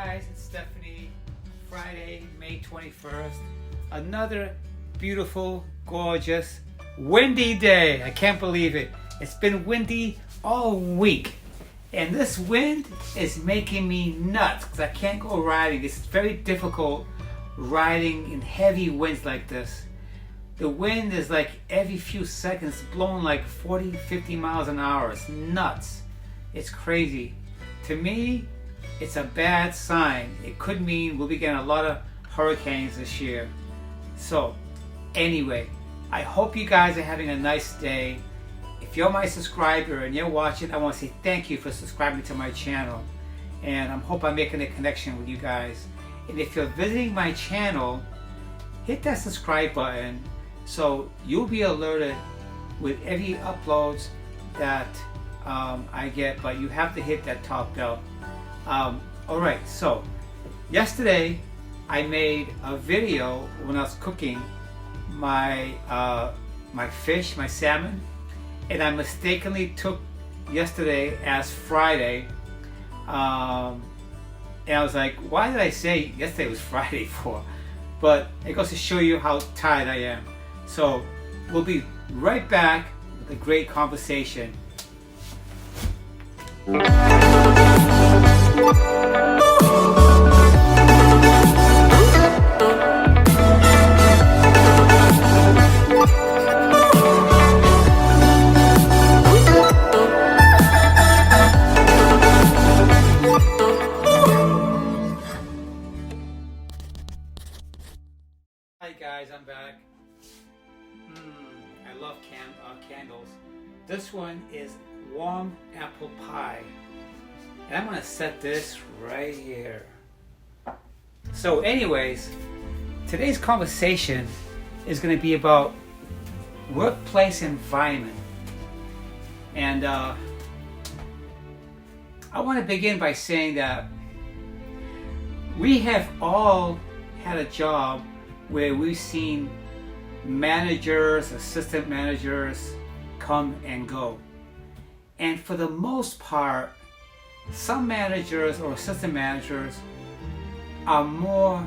guys, it's Stephanie. Friday, May 21st. Another beautiful, gorgeous, windy day. I can't believe it. It's been windy all week. And this wind is making me nuts because I can't go riding. It's very difficult riding in heavy winds like this. The wind is like every few seconds blowing like 40, 50 miles an hour. It's nuts. It's crazy. To me, it's a bad sign. It could mean we'll be getting a lot of hurricanes this year. So, anyway, I hope you guys are having a nice day. If you're my subscriber and you're watching, I want to say thank you for subscribing to my channel. And I hope I'm making a connection with you guys. And if you're visiting my channel, hit that subscribe button so you'll be alerted with every uploads that I get, but you have to hit that top bell. Alright, so yesterday I made a video when I was cooking my fish, my salmon, and I mistakenly took yesterday as Friday, and I was like, why did I say yesterday was Friday for? But it goes to show you how tired I am. So we'll be right back with a great conversation. Hi guys, I'm back. I love candles. This one is warm apple pie. And I'm gonna set this right here. So anyways, today's conversation is gonna be about workplace environment. And I wanna begin by saying that we have all had a job where we've seen managers, assistant managers come and go. And for the most part, some managers or assistant managers are more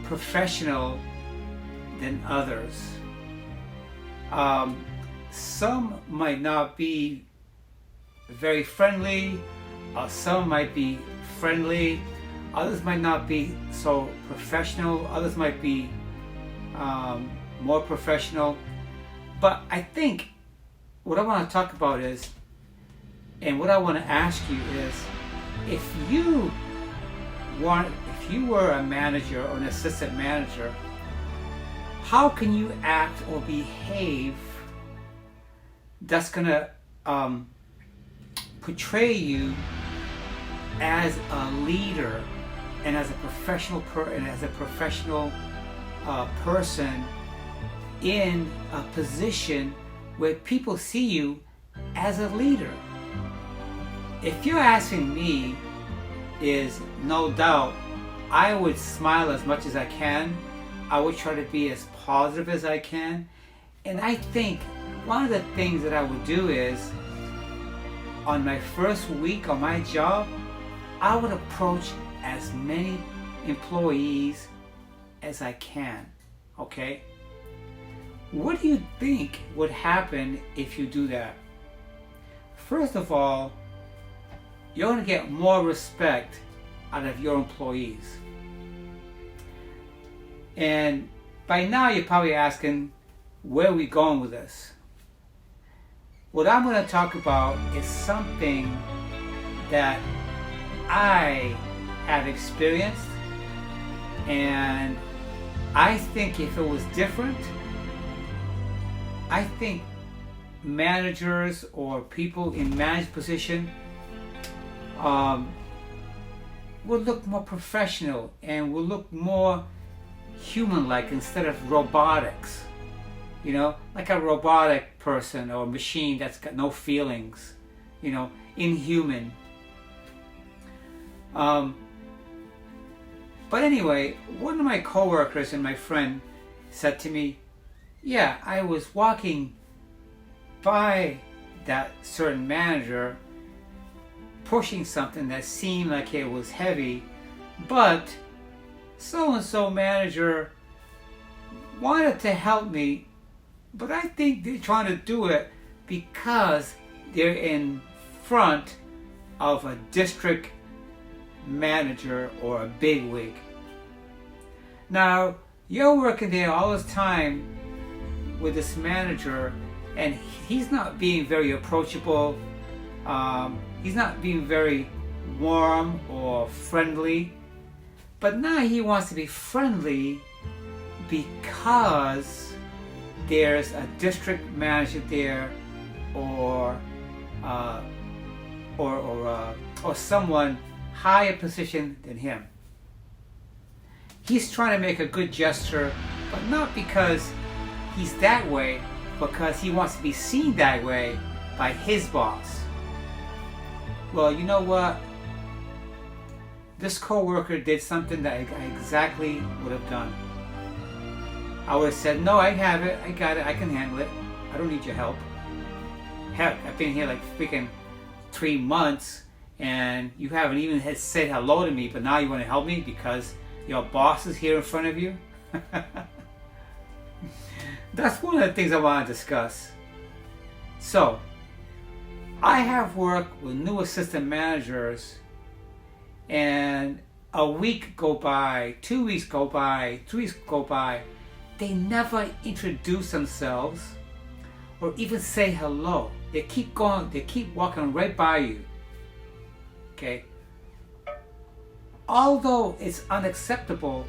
professional than others. Some might not be very friendly, or some might be friendly, others might not be so professional, others might be more professional. But I think what I want to talk about is, and what I want to ask you is, if you were a manager or an assistant manager, how can you act or behave that's gonna portray you as a leader and as a professional person in a position where people see you as a leader? If you're asking me, is no doubt I would smile as much as I can. I would try to be as positive as I can. And I think one of the things that I would do is, on my first week on my job, I would approach as many employees as I can. Okay? What do you think would happen if you do that? First of all, you're going to get more respect out of your employees. And by now you're probably asking, where are we going with this? What I'm going to talk about is something that I have experienced, and I think if it was different, I think managers or people in managed position will look more professional and will look more human-like instead of robotics. You know, like a robotic person or machine that's got no feelings, you know, inhuman. But anyway, one of my coworkers and my friend said to me, yeah, I was walking by that certain manager pushing something that seemed like it was heavy, but so-and-so manager wanted to help me, but I think they're trying to do it because they're in front of a district manager or a bigwig. Now, you're working there all this time with this manager, and he's not being very approachable. He's not being very warm or friendly. But now he wants to be friendly because there's a district manager there, or someone higher position than him. He's trying to make a good gesture, but not because he's that way, because he wants to be seen that way by his boss. Well, you know what? This coworker did something that I exactly would have done. I would have said, no, I have it, I got it, I can handle it. I don't need your help. Heck, I've been here like freaking 3 months and you haven't even said hello to me, but now you want to help me because your boss is here in front of you? That's one of the things I want to discuss. So, I have worked with new assistant managers, and a week go by, 2 weeks go by, 3 weeks go by, they never introduce themselves or even say hello. They keep going, they keep walking right by you. Okay? Although it's unacceptable,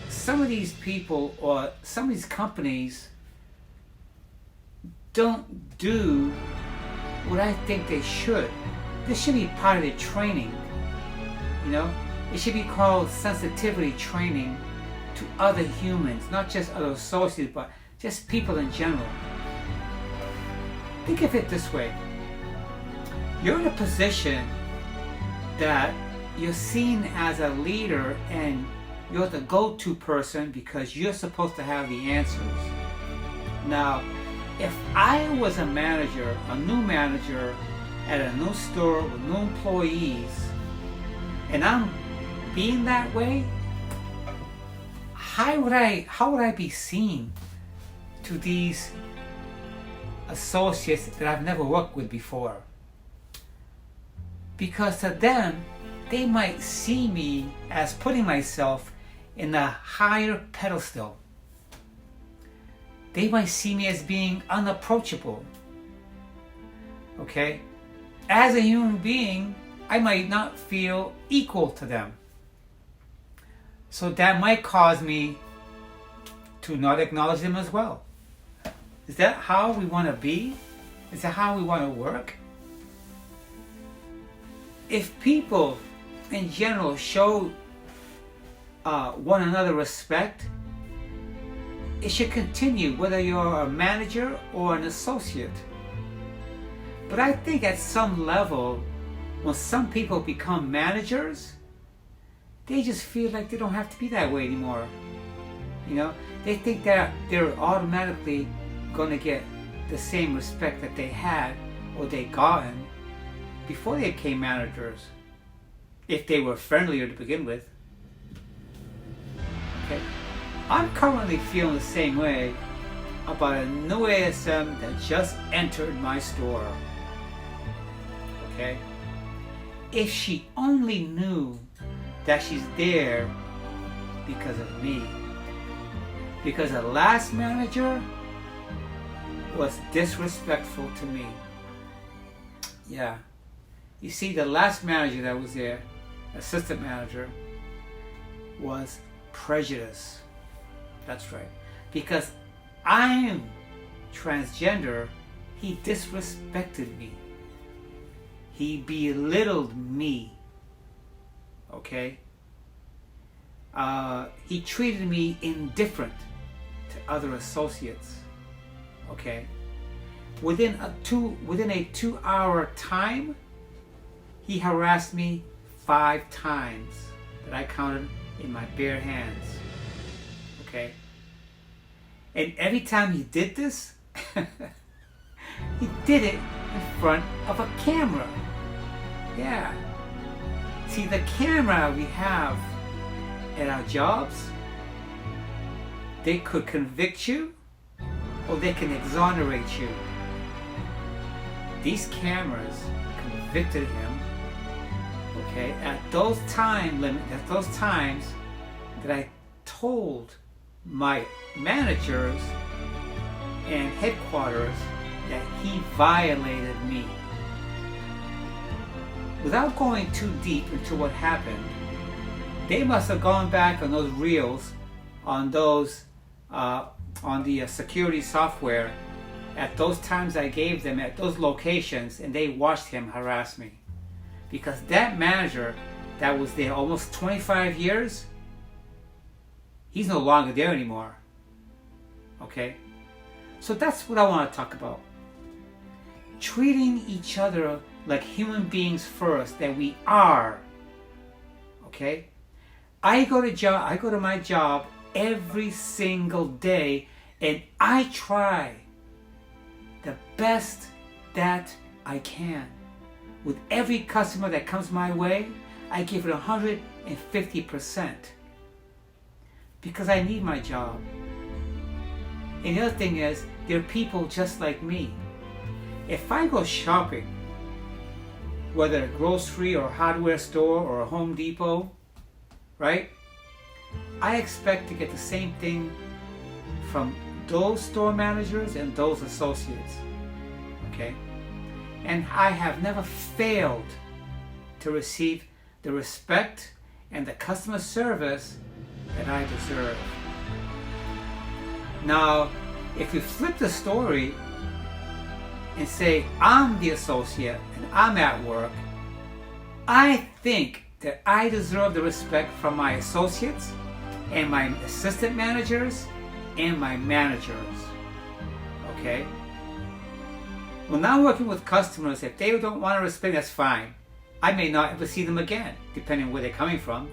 some of these people or some of these companies don't do what I think they should. This should be part of their training. You know, it should be called sensitivity training to other humans, not just other associates, but just people in general. Think of it this way. You're in a position that you're seen as a leader and you're the go-to person because you're supposed to have the answers. Now, if I was a manager, a new manager at a new store with new employees, and I'm being that way, how would I be seen to these associates that I've never worked with before? Because to them, they might see me as putting myself in a higher pedestal. They might see me as being unapproachable. Okay? As a human being, I might not feel equal to them. So that might cause me to not acknowledge them as well. Is that how we want to be? Is that how we want to work? If people in general show one another respect, it should continue whether you're a manager or an associate. But I think at some level, when some people become managers, they just feel like they don't have to be that way anymore. You know, they think that they're automatically going to get the same respect that they had or they gotten before they became managers, if they were friendlier to begin with. Okay, I'm currently feeling the same way about a new ASM that just entered my store. Okay, if she only knew that she's there because of me. Because the last manager was disrespectful to me. Yeah. You see, the last manager that was there, assistant manager, was prejudiced. That's right. Because I'm transgender, he disrespected me. He belittled me. Okay? He treated me indifferent to other associates. Okay? Within a 2-hour time, he harassed me 5 times that I counted in my bare hands. Okay? And every time he did this, he did it in front of a camera. Yeah. See, the camera we have at our jobs, they could convict you or they can exonerate you. These cameras convicted him, okay, at those times that I told my managers and headquarters that he violated me. Without going too deep into what happened, they must have gone back on those reels, on those on the security software at those times I gave them at those locations, and they watched him harass me. Because that manager that was there almost 25 years, he's no longer there anymore. Okay? So that's what I want to talk about. Treating each other like human beings first, that we are. Okay? I go to my job every single day, and I try the best that I can. With every customer that comes my way, I give it 150%. Because I need my job. And the other thing is, there are people just like me. If I go shopping, whether a grocery or hardware store or a Home Depot, right? I expect to get the same thing from those store managers and those associates, okay? And I have never failed to receive the respect and the customer service that I deserve. Now, if you flip the story and say, I'm the associate and I'm at work, I think that I deserve the respect from my associates and my assistant managers and my managers. Okay? When I'm working with customers, if they don't want to respect, that's fine. I may not ever see them again, depending on where they're coming from.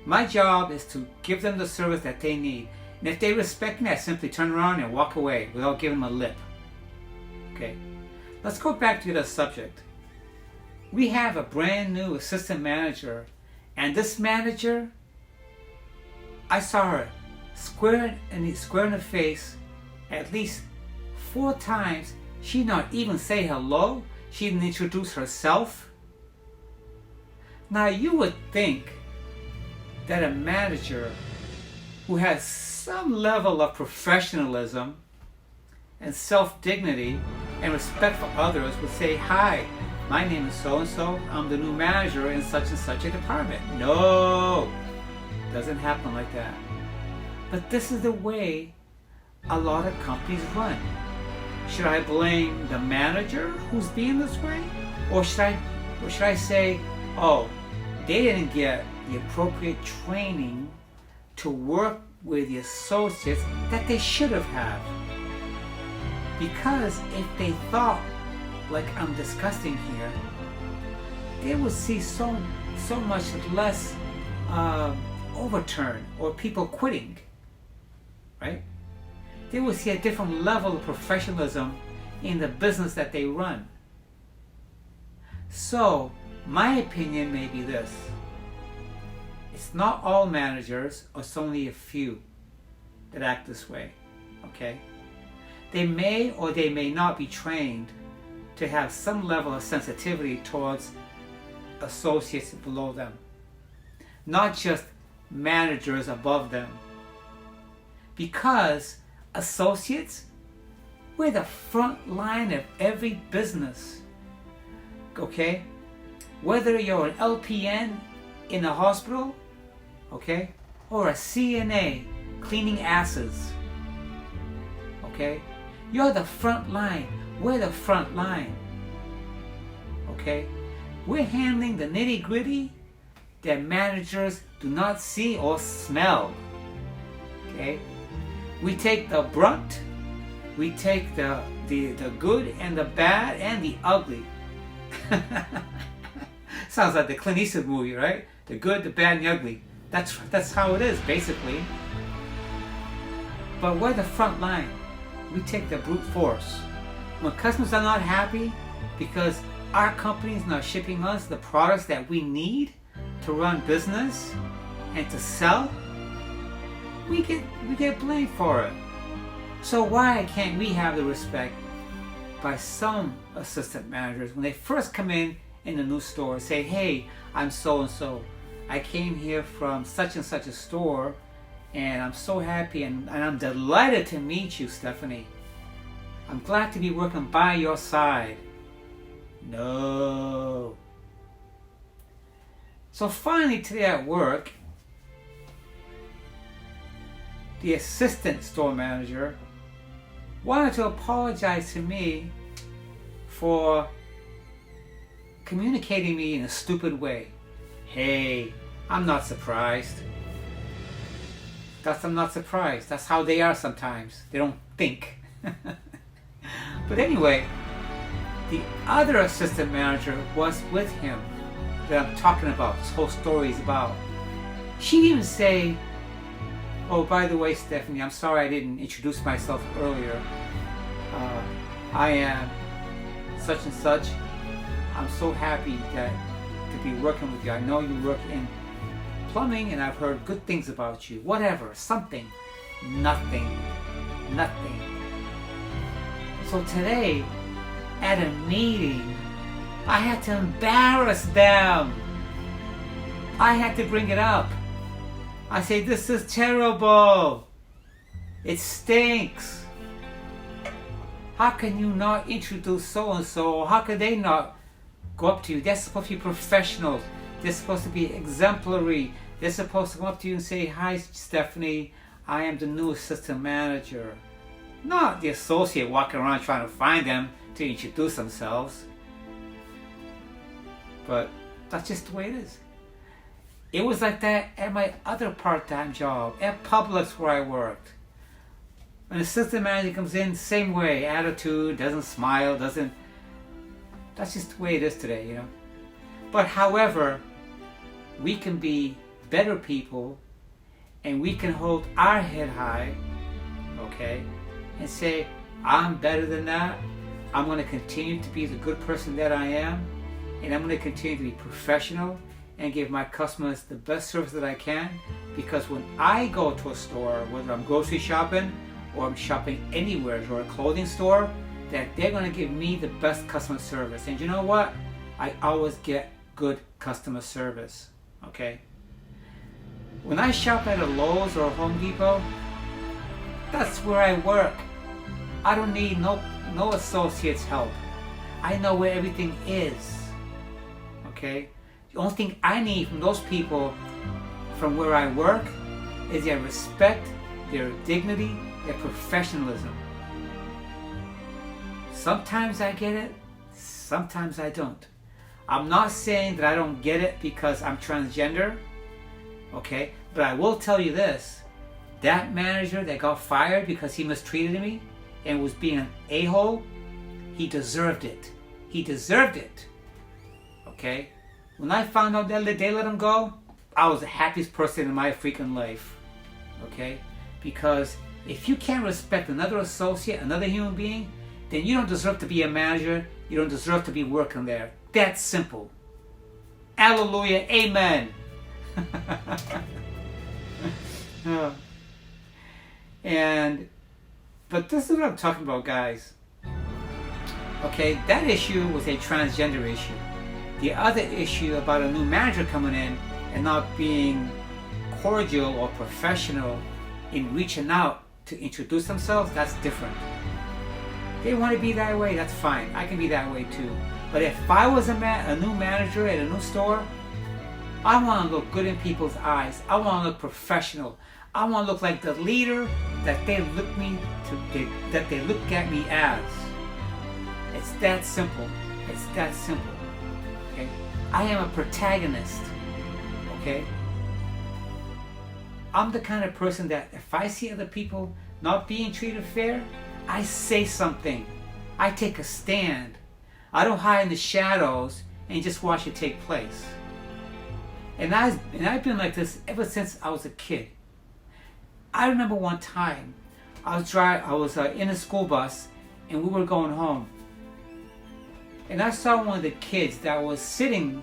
My job is to give them the service that they need. And if they respect me, I simply turn around and walk away without giving them a lip. Okay? Let's go back to the subject. We have a brand new assistant manager, and this manager, I saw her square in the face at least 4 times. She not even say hello. She didn't introduce herself. Now you would think that a manager who has some level of professionalism and self-dignity and respect for others would say, hi, my name is so-and-so, I'm the new manager in such and such a department. No, doesn't happen like that. But this is the way a lot of companies run. Should I blame the manager who's being this way? Or should I say, oh, they didn't get the appropriate training to work with the associates that they should have had? Because if they thought like I'm discussing here, they would see so much less overturn or people quitting, right? They will see a different level of professionalism in the business that they run. So, my opinion may be this. It's not all managers, or it's only a few that act this way, okay? They may or they may not be trained to have some level of sensitivity towards associates below them, not just managers above them. Because associates, we're the front line of every business, okay? Whether you're an LPN in a hospital, okay, or a CNA cleaning asses, okay? You're the front line. We're the front line, okay? We're handling the nitty-gritty that managers do not see or smell, okay? We take the brunt, we take the good and the bad and the ugly. Sounds like the Clint Eastwood movie, right? The good, the bad, and the ugly. That's how it is, basically. But we're the front line. We take the brute force. When customers are not happy because our company's not shipping us the products that we need to run business and to sell, we get blamed for it. So why can't we have the respect by some assistant managers when they first come in the new store, say, hey, I'm so and so. I came here from such and such a store, and I'm so happy and I'm delighted to meet you, Stephanie. I'm glad to be working by your side. No. So finally today at work, the assistant store manager wanted to apologize to me for communicating me in a stupid way. Hey, I'm not surprised. I'm not surprised. That's how they are sometimes. They don't think. But anyway, the other assistant manager was with him that I'm talking about, this whole story is about. She didn't even say, oh, by the way, Stephanie, I'm sorry I didn't introduce myself earlier. I am such and such. I'm so happy to be working with you. I know you work in plumbing and I've heard good things about you. Whatever, something. Nothing. So today, at a meeting, I had to embarrass them. I had to bring it up. I say, this is terrible. It stinks. How can you not introduce so-and-so? How can they not go up to you? They're supposed to be professionals. They're supposed to be exemplary. They're supposed to come up to you and say, hi, Stephanie, I am the new assistant manager. Not the associate walking around trying to find them to introduce themselves. But that's just the way it is. It was like that at my other part-time job, at Publix where I worked. An assistant manager comes in, same way, attitude, doesn't smile, doesn't... That's just the way it is today, you know. But however, we can be better people and we can hold our head high, okay, and say, I'm better than that. I'm going to continue to be the good person that I am, and I'm going to continue to be professional and give my customers the best service that I can, because when I go to a store, whether I'm grocery shopping or I'm shopping anywhere or a clothing store, that they're going to give me the best customer service. And you know what? I always get good customer service, okay? When I shop at a Lowe's or a Home Depot, that's where I work. I don't need no associate's help. I know where everything is, okay? The only thing I need from those people from where I work is their respect, their dignity, their professionalism. Sometimes I get it, sometimes I don't. I'm not saying that I don't get it because I'm transgender, okay? But I will tell you this, that manager that got fired because he mistreated me and was being an a-hole, he deserved it. He deserved it, okay? When I found out that they let him go, I was the happiest person in my freaking life, okay? Because if you can't respect another associate, another human being, then you don't deserve to be a manager, you don't deserve to be working there. That's simple. Hallelujah, amen. But this is what I'm talking about, guys. Okay, that issue was a transgender issue. The other issue about a new manager coming in and not being cordial or professional in reaching out to introduce themselves, that's different. They want to be that way, that's fine. I can be that way too. But if I was a new manager at a new store, I want to look good in people's eyes. I want to look professional. I want to look like the leader that they look at me as. It's that simple. It's that simple. Okay? I am a protagonist. Okay? I'm the kind of person that if I see other people not being treated fair, I say something. I take a stand. I don't hide in the shadows and just watch it take place. And I've been like this ever since I was a kid. I remember one time I was in a school bus and we were going home. and I saw one of the kids that was sitting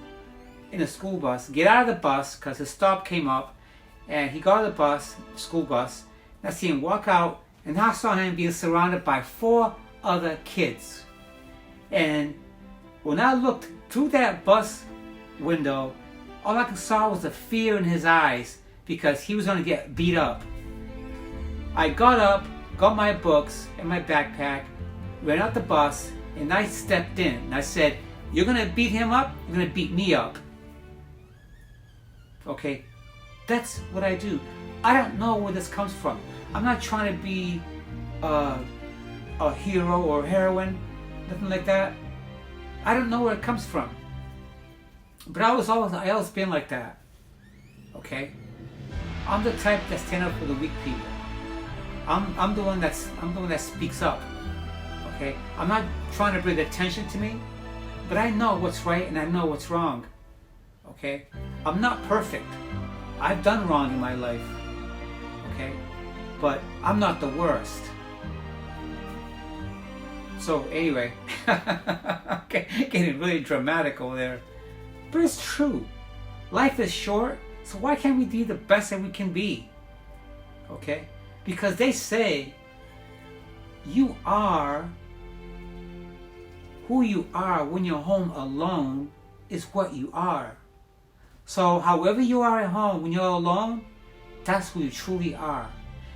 in a school bus get out of the bus because the stop came up, and he got out of the bus, school bus, and I see him walk out, and I saw him being surrounded by 4 other kids. And when I looked through that bus window, all I saw was the fear in his eyes because he was going to get beat up. I got up, got my books and my backpack, ran out the bus, and I stepped in. And I said, "You're going to beat him up, you're going to beat me up." Okay, that's what I do. I don't know where this comes from. I'm not trying to be a hero or heroine, nothing like that. I don't know where it comes from. But I always been like that. Okay? I'm the type that stand up for the weak people. I'm the one that speaks up. Okay? I'm not trying to bring attention to me, but I know what's right and I know what's wrong. Okay? I'm not perfect. I've done wrong in my life. Okay? But I'm not the worst. So anyway, okay, getting really dramatic over there. But it's true. Life is short, so why can't we be the best that we can be? Okay? Because they say you are who you are when you're home alone is what you are. So however you are at home when you're alone, that's who you truly are.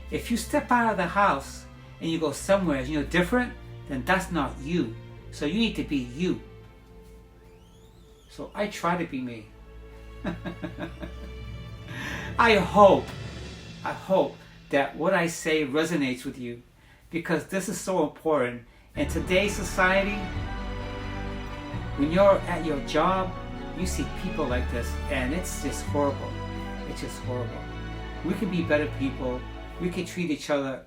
If you step out of the house and you go somewhere and you're different, then that's not you. So you need to be you. So I try to be me. I hope that what I say resonates with you, because this is so important. In today's society, when you're at your job, you see people like this, and it's just horrible. It's just horrible. We can be better people. We can treat each other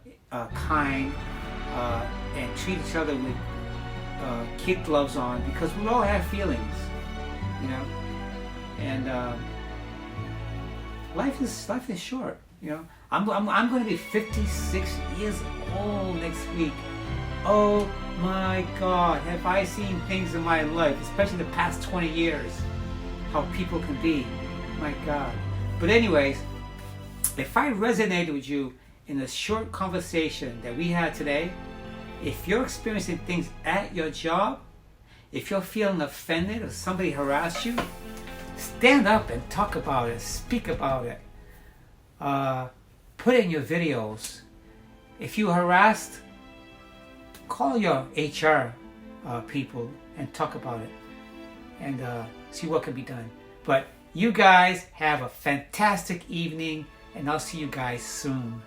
kind, and treat each other with kid gloves on, because we all have feelings, you know. And life is short, you know. I'm going to be 56 years old next week. Oh my God, have I seen things in my life, especially the past 20 years, how people can be. My God. But anyways, if I resonated with you in the short conversation that we had today, if you're experiencing things at your job, if you're feeling offended or somebody harassed you, stand up and talk about it, speak about it. Put in your videos. If you harassed, call your HR people and talk about it, and see what can be done. But you guys have a fantastic evening, and I'll see you guys soon.